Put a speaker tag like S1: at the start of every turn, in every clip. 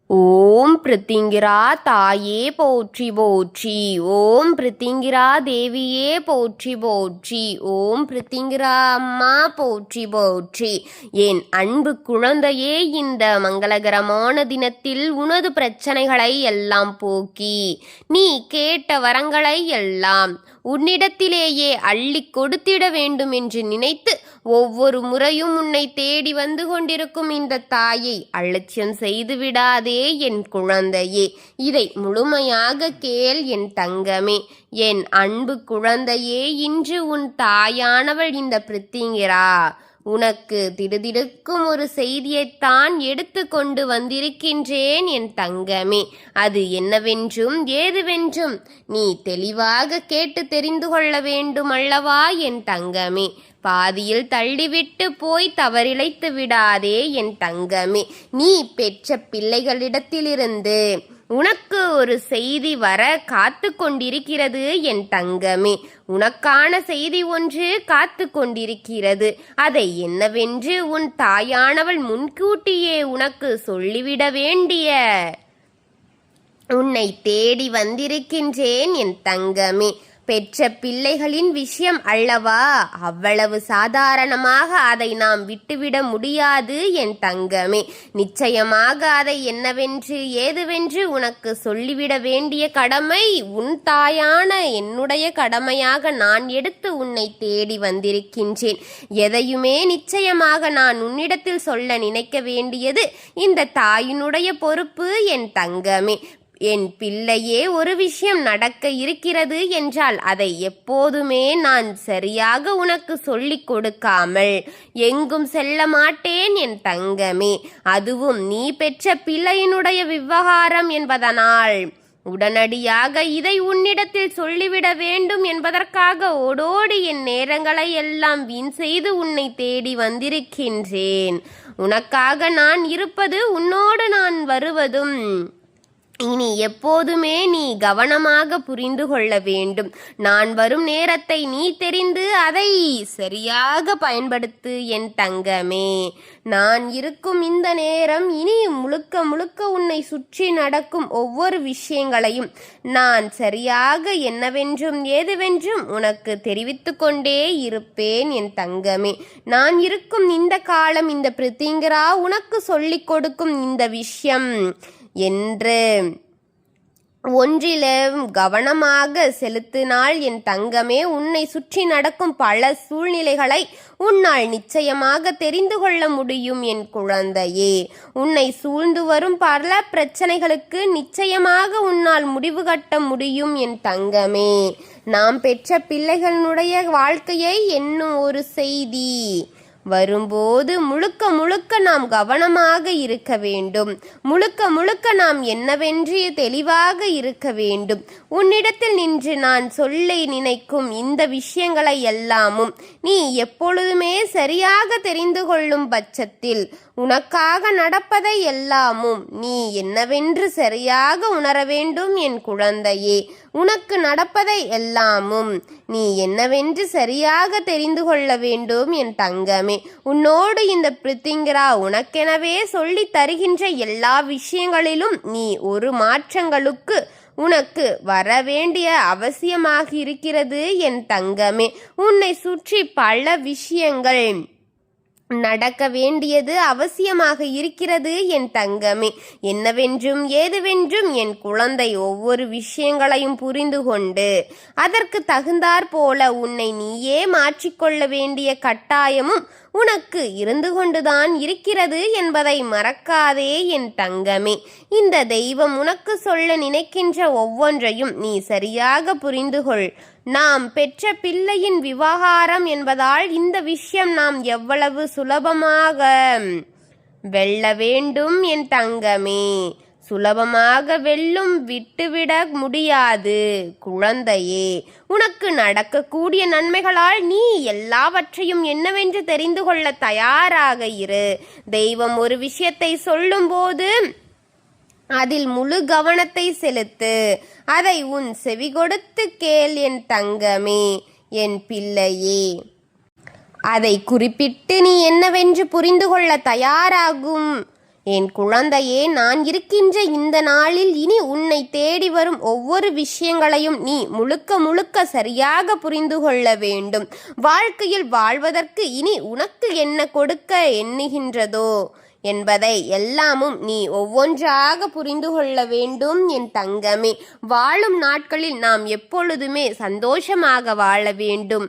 S1: ஓம் பிருத்திங்கிரா தாயே போற்றி போற்றி. ஓம் பிருத்திங்கிரா தேவியே போற்றி போற்றி. ஓம் பிருத்திங்கிரா அம்மா போற்றி போற்றி. என் அன்பு குழந்தையே, இந்த மங்களகரமான தினத்தில் உனது பிரச்சனைகளை எல்லாம் போக்கி நீ கேட்ட வரங்களை எல்லாம் உன்னிடத்திலேயே அள்ளி கொடுத்திட வேண்டும் என்று நினைத்து ஒவ்வொரு முறையும் உன்னை தேடி வந்து கொண்டிருக்கும் இந்த தாயை அலட்சியம் செய்து விடாதே என் குழந்தையே. இதை முழுமையாக கேள் என் தங்கமே. என் அன்பு குழந்தையே, இன்று உன் தாயானவள் இந்த பிருத்திங்கிரா உனக்கு திடுதிடுக்கும் ஒரு செய்தியைத்தான் எடுத்து கொண்டு வந்திருக்கின்றேன் என் தங்கமே. அது என்னவென்றும் ஏதுவென்றும் நீ தெளிவாக கேட்டு தெரிந்து கொள்ள வேண்டும் அல்லவா என் தங்கமே. பாதியில் தள்ளிவிட்டு போய் தவறிழைத்து விடாதே என் தங்கமே. நீ பெற்ற பிள்ளைகளிடத்திலிருந்து உனக்கு ஒரு செய்தி வர காத்து கொண்டிருக்கிறது என் தங்கமே. உனக்கான செய்தி ஒன்று காத்து கொண்டிருக்கிறது. அதை என்னவென்று உன் தாயானவள் முன்கூட்டியே உனக்கு சொல்லிவிட வேண்டிய உன்னை தேடி வந்திருக்கின்றேன் என் தங்கமே. பெற்ற பிள்ளைகளின் விஷயம் அல்லவா, அவ்வளவு சாதாரணமாக அதை நாம் விட்டுவிட முடியாது என் தங்கமே. நிச்சயமாக அதை என்னவென்று ஏதுவென்று உனக்கு சொல்லிவிட வேண்டிய கடமை உன் தாயான என்னுடைய கடமையாக நான் எடுத்து உன்னை தேடி வந்திருக்கின்றேன். எதையுமே நிச்சயமாக நான் உன்னிடத்தில் சொல்ல நினைக்க வேண்டியது இந்த தாயினுடைய பொறுப்பு என் தங்கமே. என் பிள்ளையே, ஒரு விஷயம் நடக்க இருக்கிறது என்றால் அதை எப்போதுமே நான் சரியாக உனக்கு சொல்லிக் கொடுக்காமல் எங்கும் செல்ல மாட்டேன் என் தங்கமே. அதுவும் நீ பெற்ற பிள்ளையினுடைய விவகாரம் என்பதனால் உடனடியாக இதை உன்னிடத்தில் சொல்லிவிட வேண்டும் என்பதற்காக ஓடோடி என் நேரங்களை எல்லாம் வீண் செய்து உன்னை தேடி வந்திருக்கின்றேன். உனக்காக நான் இருப்பது, உன்னோடு நான் வருவதும் இனி எப்போதுமே நீ கவனமாக புரிந்து கொள்ள வேண்டும். நான் வரும் நேரத்தை நீ தெரிந்து அதை சரியாக பயன்படுத்து என் தங்கமே. நான் இருக்கும் இந்த நேரம் இனி முழுக்க முழுக்க உன்னை சுற்றி நடக்கும் ஒவ்வொரு விஷயங்களையும் நான் சரியாக என்னவென்றும் ஏதுவென்றும் உனக்கு தெரிவித்து கொண்டே இருப்பேன் என் தங்கமே. நான் இருக்கும் இந்த காலம், இந்த பிருத்திங்கிரா உனக்கு சொல்லிக் கொடுக்கும் இந்த விஷயம் என்று ஒன்றிலும் கவனமாக செலுத்தினால் என் தங்கமே, உன்னை சுற்றி நடக்கும் பல சூழ்நிலைகளை உன்னால் நிச்சயமாக தெரிந்து கொள்ள முடியும் என் குழந்தையே. உன்னை சூழ்ந்து வரும் பல பிரச்சனைகளுக்கு நிச்சயமாக உன்னால் முடிவு கட்ட முடியும் என் தங்கமே. நாம் பெற்ற பிள்ளைகளுடைய வாழ்க்கையை என்னும் ஒரு செய்தி வரும்போது முழுக்க முழுக்க நாம் கவனமாக இருக்க வேண்டும். முழுக்க முழுக்க நாம் என்னவென்று தெளிவாக இருக்க வேண்டும். உன்னிடத்தில் நின்று நான் சொல்ல நினைக்கும் இந்த விஷயங்களை எல்லாமும் நீ எப்பொழுதுமே சரியாக தெரிந்து கொள்ளும் பட்சத்தில் உனக்காக நடப்பதை எல்லாமும் நீ என்னவென்று சரியாக உணர வேண்டும் என் குழந்தையே. உனக்கு நடப்பதை எல்லாமும் நீ என்னவென்று சரியாக தெரிந்து கொள்ள வேண்டும் என் தங்கமே. உன்னோடு இந்த பிருத்திங்கிரா உனக்கெனவே சொல்லி தருகின்ற எல்லா விஷயங்களிலும் நீ ஒரு மாற்றங்களுக்கு உனக்கு வர வேண்டிய அவசியமாக இருக்கிறது என் தங்கமே. உன்னை சுற்றி பல விஷயங்கள் நடக்க வேண்டியது அவசியமாக இருக்கிறது என் தங்கமே. என்னவென்றும் ஏதுவென்றும் என் குழந்தை ஒவ்வொரு விஷயங்களையும் புரிந்து கொண்டு அதற்கு தகுந்தாற் போல உன்னை நீயே மாற்றிக்கொள்ள வேண்டிய கட்டாயமும் உனக்கு இருந்து கொண்டுதான் இருக்கிறது என்பதை மறக்காதே என் தங்கமே. இந்த தெய்வம் உனக்கு சொல்ல நினைக்கின்ற ஒவ்வொன்றையும் நீ சரியாக புரிந்து கொள். நாம் பெற்ற பிள்ளையின் விவகாரம் என்பதால் இந்த விஷயம் நாம் எவ்வளவு சுலபமாக வெல்ல வேண்டும் என் தங்கமே. சுலபமாக வெல்லும் விட்டுவிட முடியாது குழந்தையே. உனக்கு நடக்கக்கூடிய நன்மைகளால் நீ எல்லாவற்றையும் என்னவென்று தெரிந்து கொள்ள தயாராக இரு. தெய்வம் ஒரு விஷயத்தை சொல்லும்போது அதில் முழு கவனத்தை செலுத்து. அதை உன் செவி கொடுத்து கேள் என் தங்கமே, என் பிள்ளையே. அதை குறிப்பிட்டு நீ என்னவென்று புரிந்து கொள்ள தயாராகும் என் குழந்தையே, நான் இருக்கின்ற இந்த நாளில் இனி உன்னை தேடி வரும் ஒவ்வொரு விஷயங்களையும் நீ முழுக்க முழுக்க சரியாக புரிந்து கொள்ள வேண்டும். வாழ்க்கையில் வாழ்வதற்கு இனி உனக்கு என்ன கொடுக்க எண்ணுகின்றதோ என்பதை எல்லாமும் நீ ஒவ்வொன்றாக புரிந்து கொள்ள வேண்டும் என் தங்கமே. வாழும் நாட்களில் நாம் எப்பொழுதுமே சந்தோஷமாக வாழ வேண்டும்.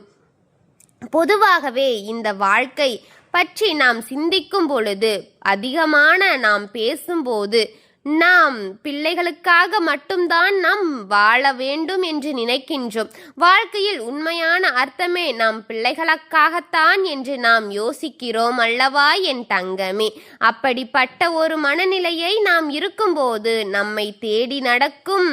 S1: பொதுவாகவே இந்த வாழ்க்கை பற்றி நாம் சிந்திக்கும் பொழுது, அதிகமான நாம் பேசும்போது, நாம் பிள்ளைகளுக்காக மட்டும்தான் நாம் வாழ வேண்டும் என்று நினைக்கின்றோம். வாழ்க்கையில் உண்மையான அர்த்தமே நாம் பிள்ளைகளுக்காகத்தான் என்று நாம் யோசிக்கிறோம் அல்லவா என் தங்கமே? அப்படிப்பட்ட ஒரு மனநிலையை நாம் இருக்கும்போது நம்மை தேடி நடக்கும்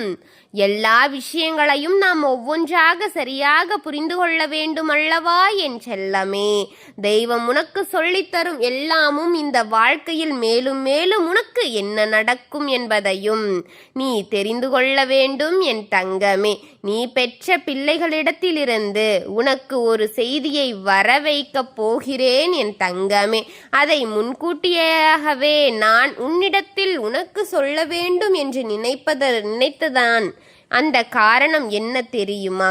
S1: எல்லா விஷயங்களையும் நாம் ஒவ்வொன்றாக சரியாக புரிந்து கொள்ள வேண்டும் அல்லவா என் செல்லமே? தெய்வம் உனக்கு சொல்லித்தரும் எல்லாமும் இந்த வாழ்க்கையில் மேலும் மேலும் உனக்கு என்ன நடக்கும் என்பதையும் நீ தெரிந்து கொள்ள வேண்டும் என் தங்கமே. நீ பெற்ற பிள்ளைகளிடத்திலிருந்து உனக்கு ஒரு செய்தியை வர வைக்கப் போகிறேன் என் தங்கமே. அதை முன்கூட்டியாகவே நான் உன்னிடத்தில் உனக்கு சொல்ல வேண்டும் என்று நினைத்ததான். அந்த காரணம் என்ன தெரியுமா?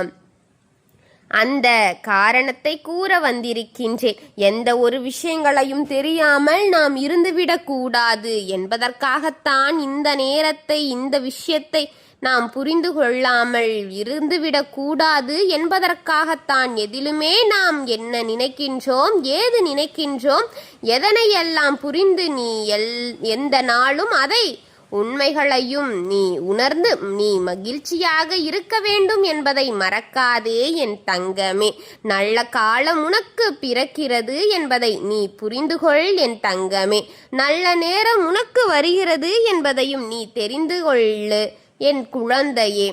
S1: அந்த காரணத்தை கூற வந்திருக்கின்றேன். எந்த ஒரு விஷயங்களையும் தெரியாமல் நாம் இருந்துவிடக்கூடாது என்பதற்காகத்தான் இந்த நேரத்தை, இந்த விஷயத்தை நாம் புரிந்து கொள்ளாமல் இருந்துவிடக்கூடாது என்பதற்காகத்தான். எதிலுமே நாம் என்ன நினைக்கின்றோம், ஏது நினைக்கின்றோம், எதனையெல்லாம் புரிந்து நீ எந்த நாளும் அதை உண்மைகளையும் நீ உணர்ந்து நீ மகிழ்ச்சியாக இருக்க வேண்டும் என்பதை மறக்காதே என் தங்கமே. நல்ல காலம் உனக்கு பிறக்கிறது என்பதை நீ புரிந்து கொள் என் தங்கமே. நல்ல நேரம் உனக்கு வருகிறது என்பதையும் நீ தெரிந்து கொள்ளு என் குழந்தையே.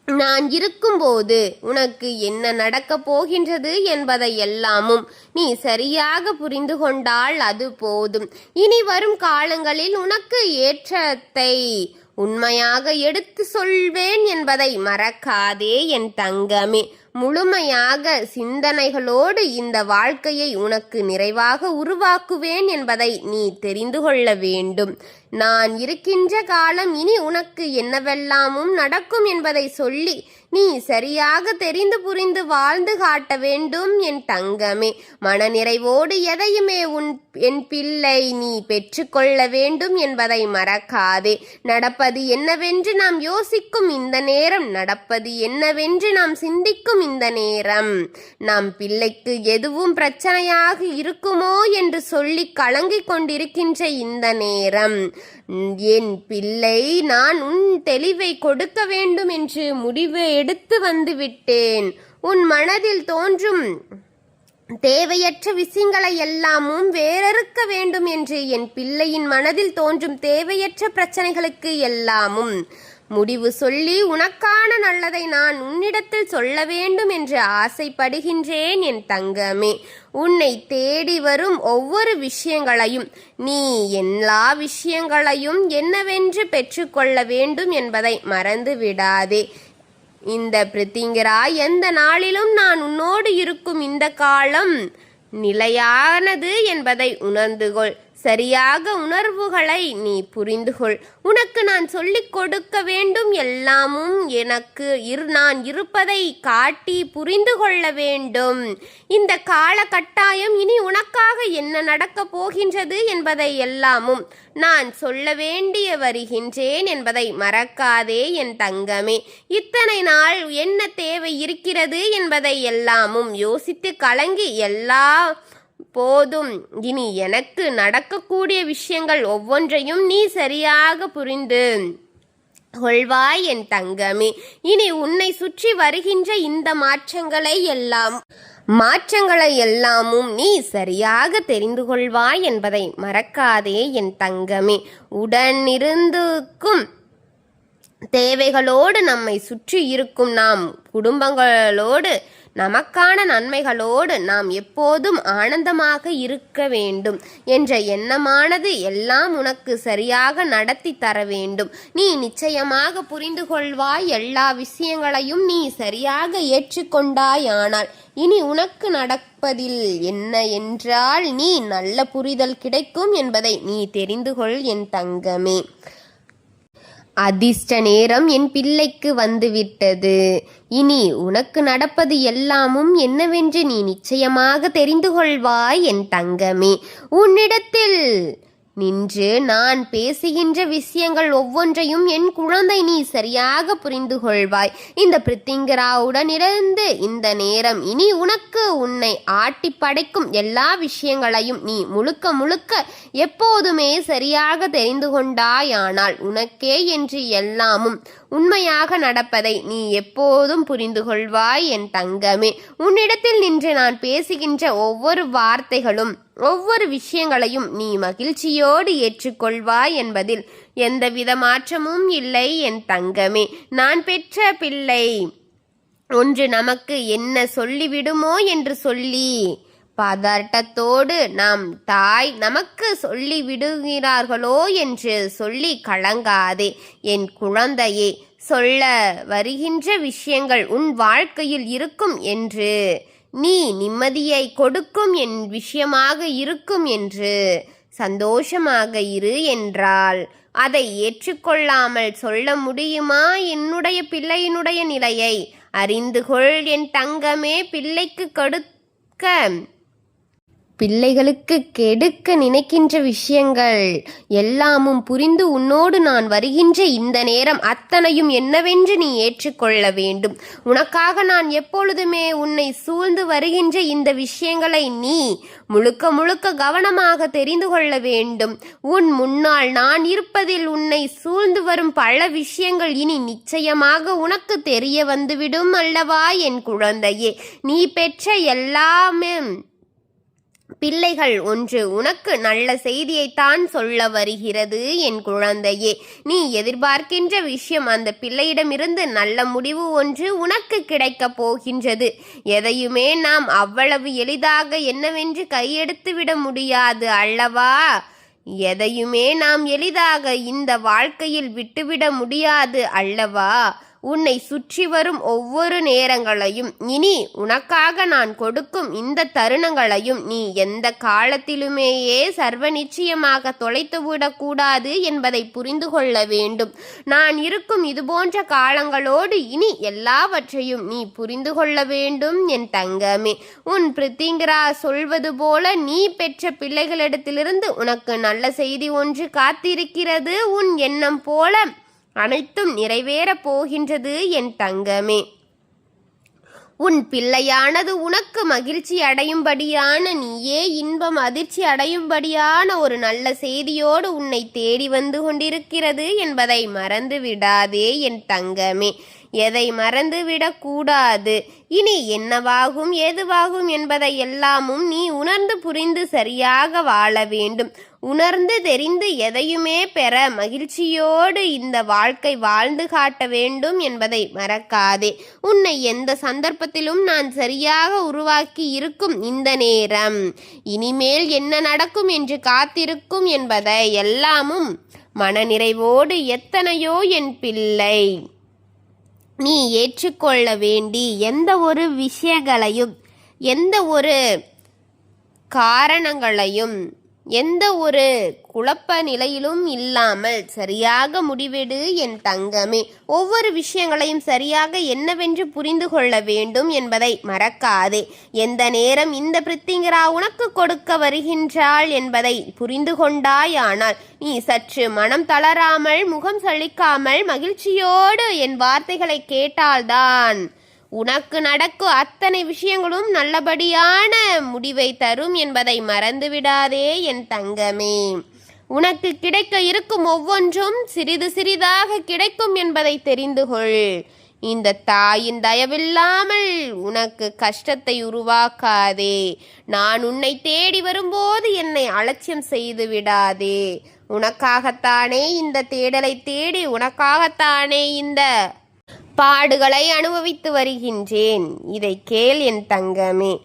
S1: நான் இருக்கும்போது உனக்கு என்ன நடக்கப் போகின்றது என்பதை எல்லாமும் நீ சரியாக புரிந்து கொண்டால் அது போதும். இனி வரும் காலங்களில் உனக்கு ஏற்றத்தை உண்மையாக எடுத்து சொல்வேன் என்பதை மறக்காதே என் தங்கமே. முழுமையாக சிந்தனைகளோடு இந்த வாழ்க்கையை உனக்கு நிறைவாக உருவாக்குவேன் என்பதை நீ தெரிந்து கொள்ள வேண்டும். நான் இருக்கின்ற காலம் இனி உனக்கு என்னவெல்லாமும் நடக்கும் என்பதை சொல்லி நீ சரியாக தெரிந்து புரிந்து வாழ்ந்து காட்ட வேண்டும் என் தங்கமே. மனநிறைவோடு எதையுமே என் பிள்ளை நீ பெற்றுக்கொள்ள வேண்டும் என்பதை மறக்காதே. நடப்பது என்னவென்று நாம் யோசிக்கும் இந்த நேரம், நடப்பது என்னவென்று நாம் சிந்திக்கும் இந்த நேரம், நம் பிள்ளைக்கு எதுவும் பிரச்சனையாக இருக்குமோ என்று சொல்லி கலங்கிக் கொண்டிருக்கின்ற இந்த நேரம், என் பிள்ளை நான் உன் தெளிவை கொடுக்க வேண்டும் என்று முடிவு எடுத்து வந்து விட்டேன். உன் மனதில் தோன்றும் தேவையற்ற விஷயங்களை எல்லாமும் வேறறுக்க வேண்டும் என்று, என் பிள்ளையின் மனதில் தோன்றும் தேவையற்ற பிரச்சனைகளுக்கு எல்லாமும் முடிவு சொல்லி உனக்கான நல்லதை நான் உன்னிடத்தில் சொல்ல வேண்டும் என்று ஆசைப்படுகின்றேன் என் தங்கமே. உன்னை தேடி வரும் ஒவ்வொரு விஷயங்களையும் நீ எல்லா விஷயங்களையும் என்னவென்று பெற்றுக்கொள்ள வேண்டும் என்பதை மறந்து விடாதே. இந்த பிரித்திங்கரா, எந்த நாளிலும் நான் உன்னோடு இருக்கும் இந்த காலம் நிலையானது என்பதை உணர்ந்து கொள். சரியாக உணர்வுகளை நீ புரிந்து கொள். உனக்கு நான் சொல்லிக் கொடுக்க வேண்டும் எல்லாமும் எனக்கு நான் இருப்பதை காட்டி புரிந்து கொள்ள வேண்டும். இந்த கால கட்டாயம் இனி உனக்காக என்ன நடக்கப் போகின்றது என்பதை எல்லாமும் நான் சொல்ல வேண்டிய வருகின்றேன் என்பதை மறக்காதே என் தங்கமே. இத்தனை நாள் என்ன தேவை இருக்கிறது என்பதை எல்லாமும் யோசித்து கலங்கி எல்லா போதும். இனி எனக்கு நடக்கக்கூடிய விஷயங்கள் ஒவ்வொன்றையும் நீ சரியாக புரிந்து கொள்வாய் என் தங்கமே. இனி உன்னை சுற்றி வருகின்ற இந்த மாற்றங்களை எல்லாமும் நீ சரியாக தெரிந்து கொள்வாய் என்பதை மறக்காதே என் தங்கமே. உடனிருந்துக்கும் தேவைகளோடு நம்மை சுற்றி இருக்கும் நாம் குடும்பங்களோடு நமக்கான நன்மைகளோடு நாம் எப்போதும் ஆனந்தமாக இருக்க வேண்டும் என்ற எண்ணமானது எல்லாம் உனக்கு சரியாக நடத்தி தர வேண்டும். நீ நிச்சயமாக புரிந்து கொள்வாய். எல்லா விஷயங்களையும் நீ சரியாக ஏற்றுக்கொண்டாயானால் இனி உனக்கு நடப்பதில் என்ன என்றால் நீ நல்ல புரிதல் கிடைக்கும் என்பதை நீ தெரிந்து கொள் என் தங்கமே. அதிர்ஷ்ட நேரம் என் பிள்ளைக்கு வந்துவிட்டது. இனி உனக்கு நடப்பது எல்லாமும் என்னவென்று நீ நிச்சயமாக தெரிந்து கொள்வாய் என் தங்கமே. உன்னிடத்தில் நின்று நான் பேசுகின்ற விஷயங்கள் ஒவ்வொன்றையும் என் குழந்தை நீ சரியாக புரிந்து கொள்வாய். இந்த பிரித்திங்கராவுடனிருந்து இந்த நேரம் இனி உனக்கு உன்னை ஆட்டி படைக்கும் எல்லா விஷயங்களையும் நீ முழுக்க முழுக்க எப்போதுமே சரியாக தெரிந்து கொண்டாயானால் உனக்கே என்று எல்லாமும் உண்மையாக நடப்பதை நீ எப்போதும் புரிந்து கொள்வாய் என் தங்கமே. உன்னிடத்தில் நின்று நான் பேசுகின்ற ஒவ்வொரு வார்த்தைகளும் ஒவ்வொரு விஷயங்களையும் நீ மகிழ்ச்சியோடு ஏற்றுக்கொள்வாய் என்பதில் எந்தவித மாற்றமும் இல்லை என் தங்கமே. நான் பெற்ற பிள்ளை ஒன்று நமக்கு என்ன சொல்லிவிடுமோ என்று சொல்லி பதட்டத்தோடு நம் தாய் நமக்கு சொல்லி விடுகிறார்களோ என்று சொல்லி கலங்காதே என் குழந்தையே. சொல்ல வருகின்ற விஷயங்கள் உன் வாழ்க்கையில் இருக்கும் என்று நீ நிம்மதியை கொடுக்கும் என் விஷயமாக இருக்கும் என்று சந்தோஷமாக இரு என்றால் அதை ஏற்றுக்கொள்ளாமல் சொல்ல முடியுமா? என்னுடைய பிள்ளையினுடைய நிலையை அறிந்து கொள் என் தங்கமே. பிள்ளைகளுக்கு கெடுக்க நினைக்கின்ற விஷயங்கள் எல்லாமும் புரிந்து உன்னோடு நான் வருகின்ற இந்த நேரம் அத்தனையும் என்னவென்று நீ ஏற்றுக்கொள்ள வேண்டும். உனக்காக நான் எப்பொழுதுமே உன்னை சூழ்ந்து வருகின்ற இந்த விஷயங்களை நீ முழுக்க முழுக்க கவனமாக தெரிந்து கொள்ள வேண்டும். உன் முன்னால் நான் இருப்பதில் உன்னை சூழ்ந்து வரும் பல விஷயங்கள் இனி நிச்சயமாக உனக்கு தெரிய வந்துவிடும் அல்லவா என் குழந்தையே. நீ பெற்ற எல்லாமே பிள்ளைகள் ஒன்று உனக்கு நல்ல செய்தியைத்தான் சொல்ல வருகிறது என் குழந்தையே. நீ எதிர்பார்க்கின்ற விஷயம் அந்த பிள்ளையிடமிருந்து நல்ல முடிவு ஒன்று உனக்கு கிடைக்கப் போகின்றது. எதையுமே நாம் அவ்வளவு எளிதாக என்னவென்று கையெடுத்து விட முடியாது அல்லவா? எதையுமே நாம் எளிதாக இந்த வாழ்க்கையில் விட்டுவிட முடியாது அல்லவா? உன்னை சுற்றி வரும் ஒவ்வொரு நேரங்களையும் இனி உனக்காக நான் கொடுக்கும் இந்த தருணங்களையும் நீ எந்த காலத்திலுமேயே சர்வ நிச்சயமாக தொலைத்துவிடக்கூடாது என்பதை புரிந்து கொள்ள வேண்டும். நான் இருக்கும் இதுபோன்ற காலங்களோடு இனி எல்லாவற்றையும் நீ புரிந்து கொள்ள வேண்டும் என் தங்கமே. உன் பிரித்திங்கரா சொல்வது போல நீ பெற்ற பிள்ளைகளிடத்திலிருந்து உனக்கு நல்ல செய்தி ஒன்று காத்திருக்கிறது. உன் எண்ணம் போல அனைத்தும் நிறைவேறப் போகின்றது என் தங்கமே. உன் பிள்ளையானது உனக்கு மகிழ்ச்சி அடையும்படியான நீயே இன்பம் அதிர்ச்சி அடையும்படியான ஒரு நல்ல செய்தியோடு உன்னை தேடி வந்து கொண்டிருக்கிறது என்பதை மறந்து விடாதே என் தங்கமே. எதை மறந்துவிடக்கூடாது. இனி என்னவாகும் ஏதுவாகும் என்பதை எல்லாமும் நீ உணர்ந்து புரிந்து சரியாக வாழ வேண்டும். உணர்ந்து தெரிந்து எதையுமே பெற மகிழ்ச்சியோடு இந்த வாழ்க்கை வாழ்ந்து காட்ட வேண்டும் என்பதை மறக்காதே. உன்னை எந்த சந்தர்ப்பத்திலும் நான் சரியாக உருவாக்கி இருக்கும் இந்த நேரம் இனிமேல் என்ன நடக்கும் என்று காத்திருக்கும் என்பதை எல்லாமும் மனநிறைவோடு எத்தனையோ என் பிள்ளை நீ ஏற்றுக்கொள்ள வேண்டி எந்த ஒரு விஷயங்களையும் எந்த ஒரு காரணங்களையும் எந்த ஒரு குழப்ப நிலையிலும் இல்லாமல் சரியாக முடிவெடு என் தங்கமே. ஒவ்வொரு விஷயங்களையும் சரியாக என்னவென்று புரிந்து கொள்ள வேண்டும் என்பதை மறக்காதே. எந்த நேரம் இந்த பிரித்திங்கரா உனக்கு கொடுக்க வருகின்றாள் என்பதை புரிந்து கொண்டாயானால் நீ சற்று மனம் தளராமல் முகம் சலிக்காமல் மகிழ்ச்சியோடு என் வார்த்தைகளை கேட்டால்தான் உனக்கு நடக்கும் அத்தனை விஷயங்களும் நல்லபடியான முடிவை தரும் என்பதை மறந்துவிடாதே என் தங்கமே. உனக்கு கிடைக்க இருக்கும் ஒவ்வொன்றும் சிறிது சிறிதாக கிடைக்கும் என்பதை தெரிந்து கொள். இந்த தாயின் தயவில்லாமல் உனக்கு கஷ்டத்தை உருவாக்காதே. நான் உன்னை தேடி வரும்போது என்னை அலட்சியம் செய்து விடாதே. உனக்காகத்தானே இந்த தேடலை தேடி உனக்காகத்தானே இந்த பாடுகளை அனுபவித்து வருகின்றேன். இதை கேள் என் தங்கமே.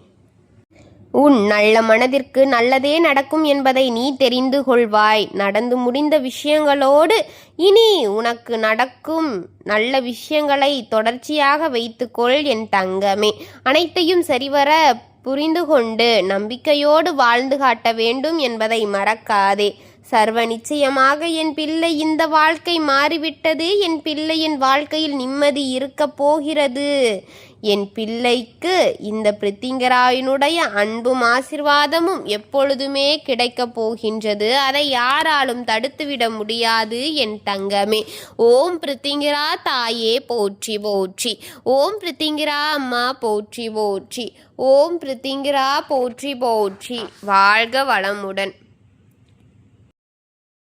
S1: உன் நல்ல மனதிற்கு நல்லதே நடக்கும் என்பதை நீ தெரிந்து கொள்வாய். நடந்து முடிந்த விஷயங்களோடு இனி உனக்கு நடக்கும் நல்ல விஷயங்களை தொடர்ச்சியாக வைத்துக்கொள் என் தங்கமே. அனைத்தையும் சரிவர புரிந்து கொண்டு நம்பிக்கையோடு வாழ்ந்து காட்ட வேண்டும் என்பதை மறக்காதே. சர்வ நிச்சயமாக என் பிள்ளை இந்த வாழ்க்கை மாறிவிட்டது. என் பிள்ளையின் வாழ்க்கையில் நிம்மதி இருக்கப் போகிறது. என் பிள்ளைக்கு இந்த பிரித்திங்கராயனுடைய அன்பும் ஆசிர்வாதமும் எப்பொழுதுமே கிடைக்கப் போகின்றது. அதை யாராலும் தடுத்துவிட முடியாது என் தங்கமே. ஓம் பிரித்திங்கரா தாயே போற்றி போற்றி. ஓம் பிரித்திங்கரா அம்மா போற்றி போற்றி. ஓம் பிரித்திங்கரா போற்றி போற்றி. வாழ்க வளமுடன்.